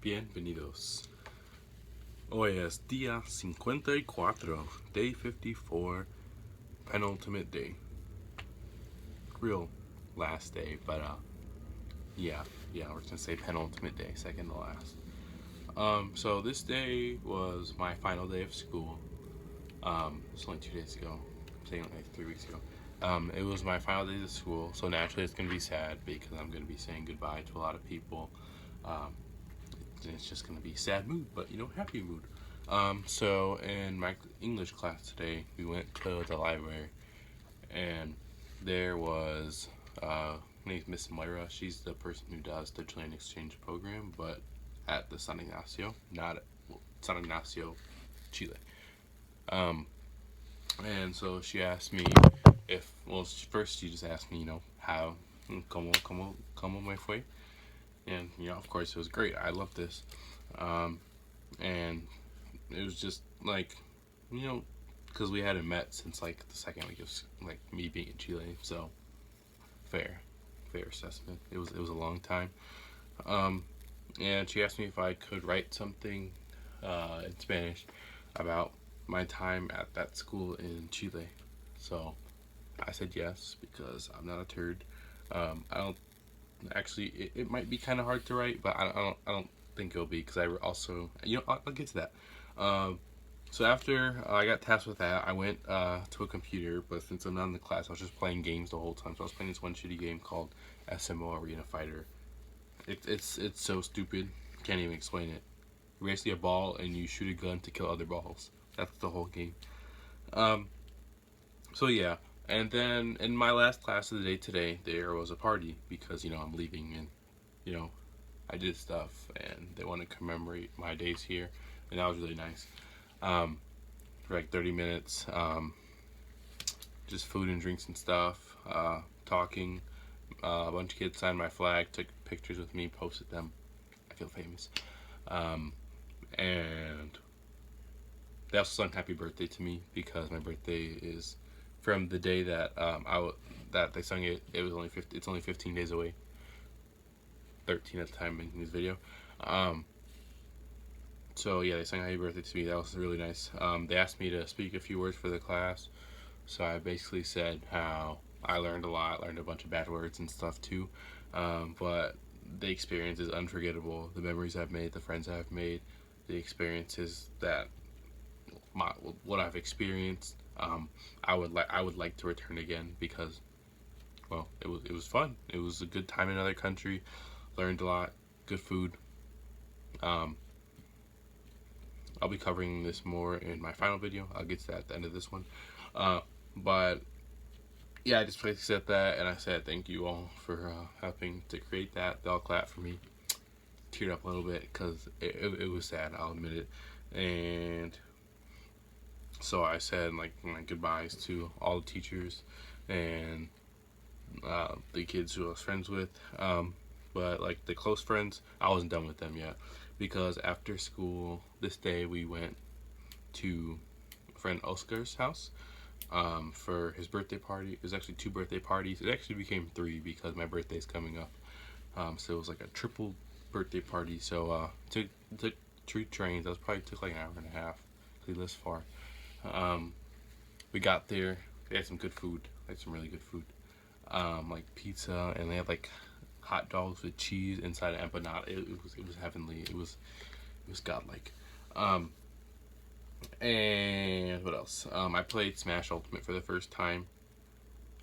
Bienvenidos. Hoy es día 54, day 54, penultimate day. Real last day, but yeah, we're gonna say penultimate day, second to last. So this day was my final day of school. It's only 2 days ago. I'm saying like 3 weeks ago. It was my final day of school, so naturally it's gonna be sad because I'm gonna be saying goodbye to a lot of people. It's just gonna be sad mood, but happy mood. So in my English class today, we went to the library, and there was her name's Miss Moira. She's the person who does the Chilean exchange program, but at the San Ignacio, not San Ignacio, Chile. And so she asked me first she just asked me, how, como me fue, and of course it was great. I love this, and it was just like, because we hadn't met since like the second week of like me being in Chile, so fair assessment. It was a long time, and she asked me if I could write something in Spanish about my time at that school in Chile. So I said yes because I'm not a turd. I don't actually. It might be kind of hard to write, but I don't think it'll be because I also I'll get to that. So after I got tasked with that, I went to a computer, but since I'm not in the class, I was just playing games the whole time. So I was playing this one shitty game called SMO Arena Fighter. It's so stupid, can't even explain it. You're basically a ball and you shoot a gun to kill other balls. That's the whole game. So yeah, and then in my last class of the day today, there was a party because I'm leaving, and I did stuff and they want to commemorate my days here, and that was really nice. For like 30 minutes, just food and drinks and stuff, talking. A bunch of kids signed my flag, took pictures with me, posted them. I feel famous. And they also sung happy birthday to me because my birthday is from the day that that they sung it. It's only 15 days away. 13 at the time making this video. So yeah, they sang happy birthday to me. That was really nice. They asked me to speak a few words for the class, so I basically said how I learned a lot, learned a bunch of bad words and stuff too, but the experience is unforgettable. The memories I've made, the friends I've made, the experiences that what I've experienced. I would like to return again because, well, it was fun. It was a good time in another country. Learned a lot. Good food. I'll be covering this more in my final video. I'll get to that at the end of this one. But yeah, I just basically said that, and I said thank you all for helping to create that. They all clapped for me. Teared up a little bit because it was sad. I'll admit it. And so I said like my goodbyes to all the teachers and the kids who I was friends with. But like the close friends, I wasn't done with them yet because after school this day we went to friend Oscar's house for his birthday party. It was actually 2 birthday parties. It actually became 3 because my birthday's coming up. So it was like a triple birthday party. So took 3 trains. That probably took like an hour and a half because he lives far. We got there. They had some good food, like some really good food, like pizza, and they had like hot dogs with cheese inside an empanada. It was heavenly. It was godlike. And what else? I played Smash Ultimate for the first time.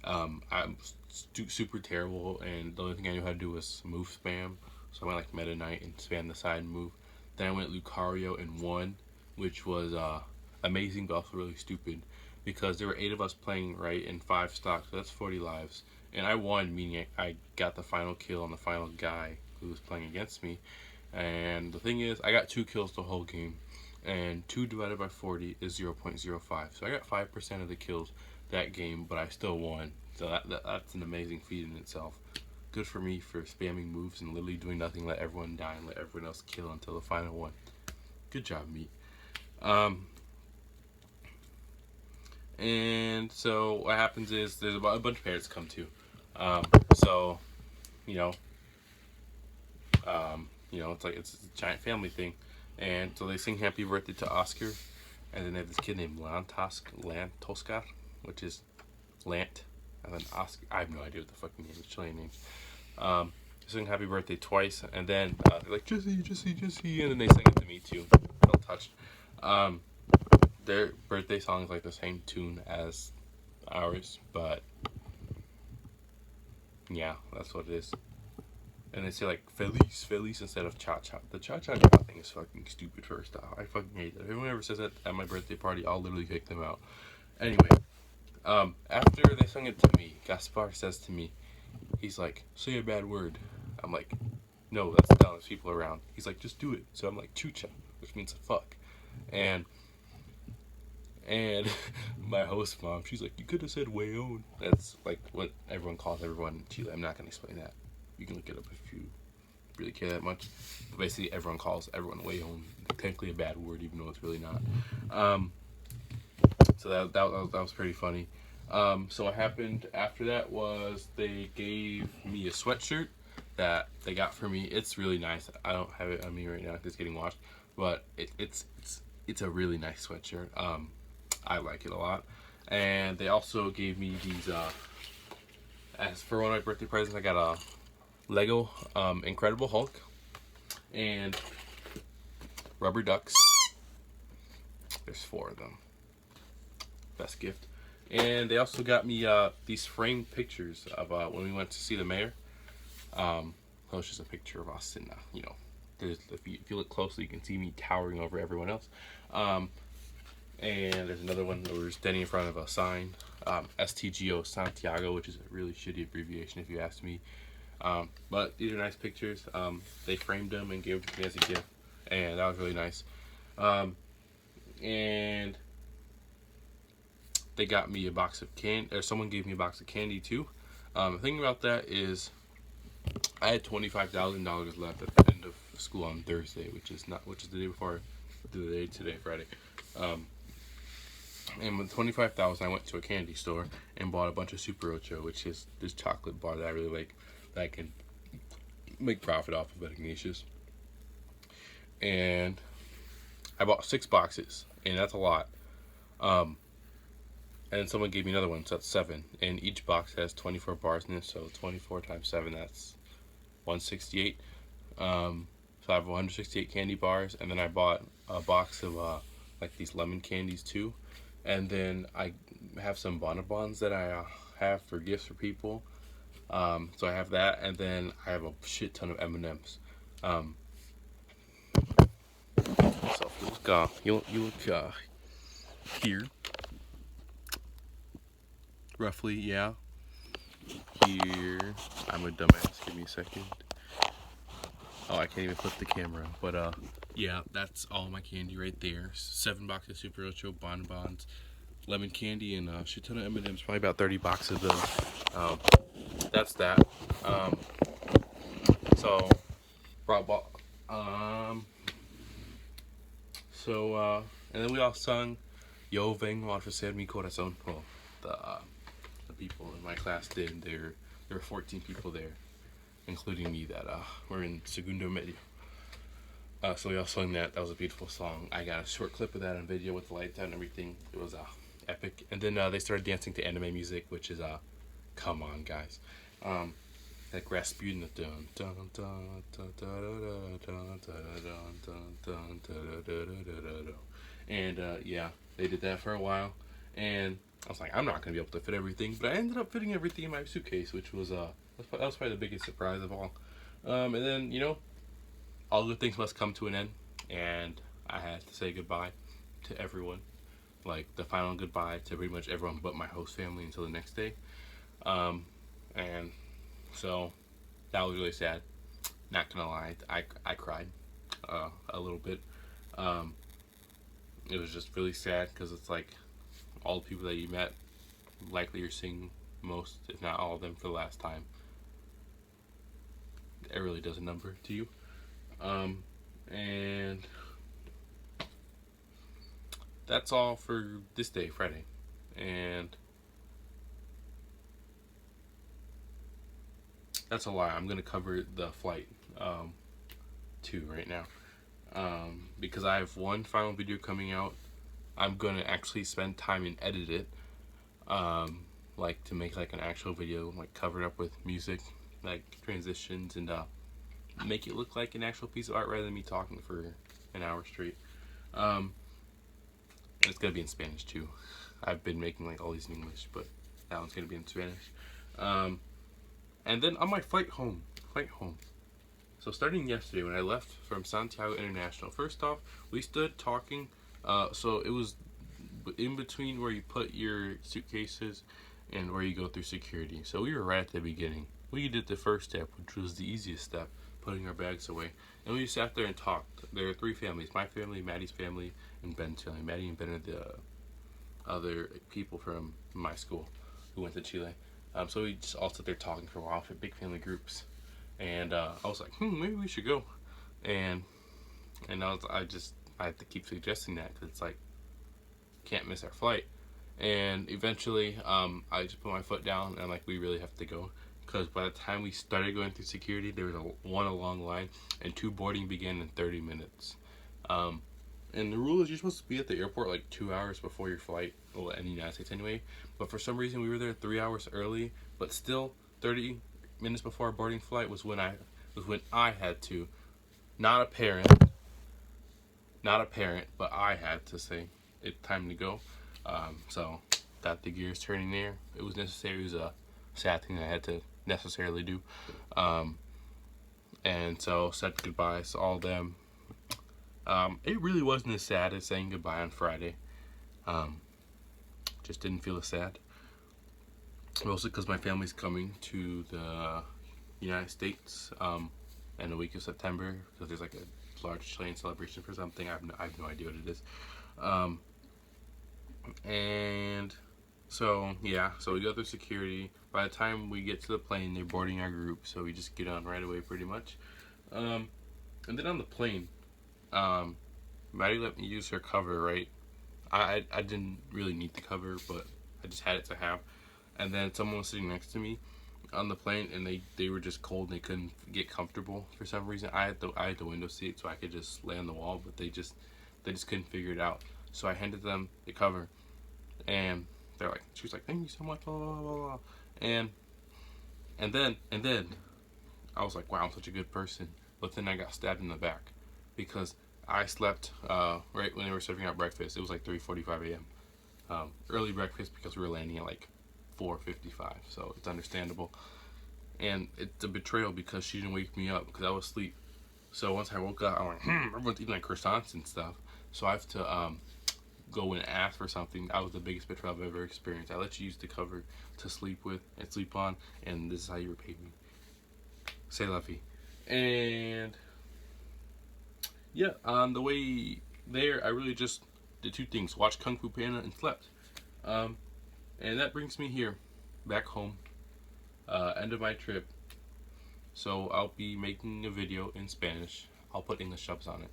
I'm super terrible, and the only thing I knew how to do was move spam. So I went like Meta Knight and spam the side move. Then I went Lucario and won, which was amazing, but also really stupid because there were 8 of us playing right in 5 stocks. So that's 40 lives, and I won, meaning I got the final kill on the final guy who was playing against me. And the thing is, I got 2 kills the whole game, and 2 divided by 40 is 0.05. So I got 5% of the kills that game, but I still won. So that's an amazing feat in itself. Good for me for spamming moves and literally doing nothing, let everyone die and let everyone else kill until the final one. Good job, me. And so what happens is there's a bunch of parents come too. So You know, it's a giant family thing. And so they sing happy birthday to Oscar, and then they have this kid named Lantosca, which is Lant, and then Oscar. I have no idea what the fucking name is, Chilean name. They sing happy birthday twice, and then they're like, Jesse, Jesse, Jesse, and then they sing it to me too. Felt touched. Um, their birthday song is like the same tune as ours, but yeah, that's what it is. And they say like Feliz, Feliz instead of Cha Cha. The Cha Cha Cha thing is fucking stupid first off. I fucking hate that. If anyone ever says that at my birthday party, I'll literally kick them out. Anyway, after they sung it to me, Gaspar says to me, he's like, say a bad word. I'm like, no, that's dumb. There's people around. He's like, just do it. So I'm like, chucha, which means fuck. And my host mom, she's like, you could have said weon. That's like what everyone calls everyone in Chile. I'm not gonna explain that. You can look it up if you really care that much. But basically, everyone calls everyone weon. Technically a bad word, even though it's really not. So that was pretty funny. So what happened after that was they gave me a sweatshirt that they got for me. It's really nice. I don't have it on me right now because it's getting washed, but it's a really nice sweatshirt. I like it a lot. And they also gave me these. As for one of my birthday presents, I got a Lego Incredible Hulk and rubber ducks. There's 4 of them. Best gift. And they also got me these framed pictures of when we went to see the mayor. It's just a picture of us, and you know, if you look closely, you can see me towering over everyone else. And there's another one where we're standing in front of a sign, STGO Santiago, which is a really shitty abbreviation if you ask me. But these are nice pictures. They framed them and gave them to me as a gift, and that was really nice. And they got me a box of candy, or someone gave me a box of candy too. The thing about that is, I had $25,000 left at the end of school on Thursday, which is the day before today, Friday. And with $25,000, I went to a candy store and bought a bunch of Super Ocho, which is this chocolate bar that I really like, that I can make profit off of at Ignatius. And I bought 6 boxes, and that's a lot. And someone gave me another one, so that's 7. And each box has 24 bars in it, so 24 times 7, that's 168. So I have 168 candy bars, and then I bought a box of like these lemon candies too. And then I have some bonbons that I have for gifts for people. So I have that, and then I have a shit ton of M&Ms. So if you look here, roughly, yeah. Here, I'm a dumbass. Give me a second. Oh, I can't even flip the camera. But yeah, that's all my candy right there. 7 boxes of Super Ocho, bonbons, lemon candy, and a shit ton of M&Ms. Probably about 30 boxes of those. That's that. So, and then we all sung Yo Vengo a Ofrecer Mi Corazón. Well, the people in my class did. There were 14 people there, including me, that were in Segundo Medio. So we all sung that. That was a beautiful song. I got a short clip of that on video with the lights out and everything. It was epic. And then they started dancing to anime music, which is come on, guys. Like Rasputin, and yeah, they did that for a while, and I was like, I'm not gonna be able to fit everything, but I ended up fitting everything in my suitcase, which was that was probably the biggest surprise of all. And then, you know, all good things must come to an end, and I had to say goodbye to everyone, like the final goodbye to pretty much everyone but my host family until the next day. And so that was really sad. Not gonna lie, I cried a little bit. It was just really sad because it's like all the people that you met, likely you're seeing most, if not all of them, for the last time. It really does a number to you. And that's all for this day, Friday. And that's a lie. I'm gonna cover the flight. 2 right now. Because I have one final video coming out. I'm gonna actually spend time and edit it, like to make like an actual video, like covered up with music, like transitions, and make it look like an actual piece of art rather than me talking for an hour straight. And it's gonna be in Spanish too. I've been making like all these in English, but that one's gonna be in Spanish. And then on my flight home. So starting yesterday when I left from Santiago International, first off, we stood talking. So it was in between where you put your suitcases and where you go through security. So we were right at the beginning. We did the first step, which was the easiest step, putting our bags away. And we sat there and talked. There are 3 families: my family, Maddie's family, and Ben's family. Maddie and Ben are the other people from my school who went to Chile. So we just all sat there talking for a while for big family groups. And I was like, maybe we should go. And I had to keep suggesting that because it's like, can't miss our flight. And eventually, I just put my foot down and I'm like, we really have to go. Because by the time we started going through security, there was a long line, and 2 boarding began in 30 minutes. And the rule is you're supposed to be at the airport like 2 hours before your flight, well, in the United States anyway. But for some reason, we were there 3 hours early, but still 30 minutes before our boarding flight was when I had to, not a parent, but I had to say it's time to go. So got the gears turning there. It was necessary. It was a sad thing I had to necessarily do. And so said goodbyes to all of them. It really wasn't as sad as saying goodbye on Friday. Just didn't feel as sad. Mostly because my family's coming to the United States in the week of September, because there's like a large Chilean celebration for something. I have no idea what it is. And so yeah, so we go through security. By the time we get to the plane, they're boarding our group, so we just get on right away pretty much. And then on the plane, Maddie let me use her cover, right? I didn't really need the cover, but I just had it to have. And then someone was sitting next to me on the plane, and they were just cold and they couldn't get comfortable for some reason. I had the window seat, so I could just lay on the wall, but they just couldn't figure it out. So I handed them the cover, and she was like, "Thank you so much," blah blah blah blah. And then I was like, "Wow, I'm such a good person." But then I got stabbed in the back because I slept right when they were serving out breakfast. It was like 3:45 a.m. Early breakfast because we were landing at like 4:55, so it's understandable. And it's a betrayal because she didn't wake me up because I was asleep. So once I woke up, I'm like, everyone's eating like croissants and stuff. So I have to go and ask for something. That was the biggest betrayal I've ever experienced. I let you use the cover to sleep with and sleep on, and this is how you repay me. C'est la vie. And yeah, on the way there, I really just did 2 things: watched Kung Fu Panda and slept. And that brings me here, back home, end of my trip. So I'll be making a video in Spanish. I'll put English subs on it.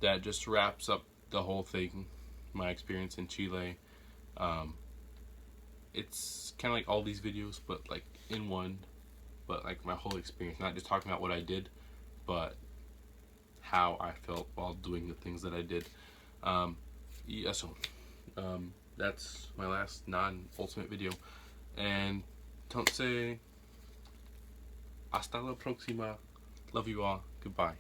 That just wraps up the whole thing, my experience in Chile. It's kind of like all these videos, but like in one, but like my whole experience, not just talking about what I did, but how I felt while doing the things that I did. Yeah, so that's my last non-ultimate video, and don't say hasta la próxima. Love you all. Goodbye.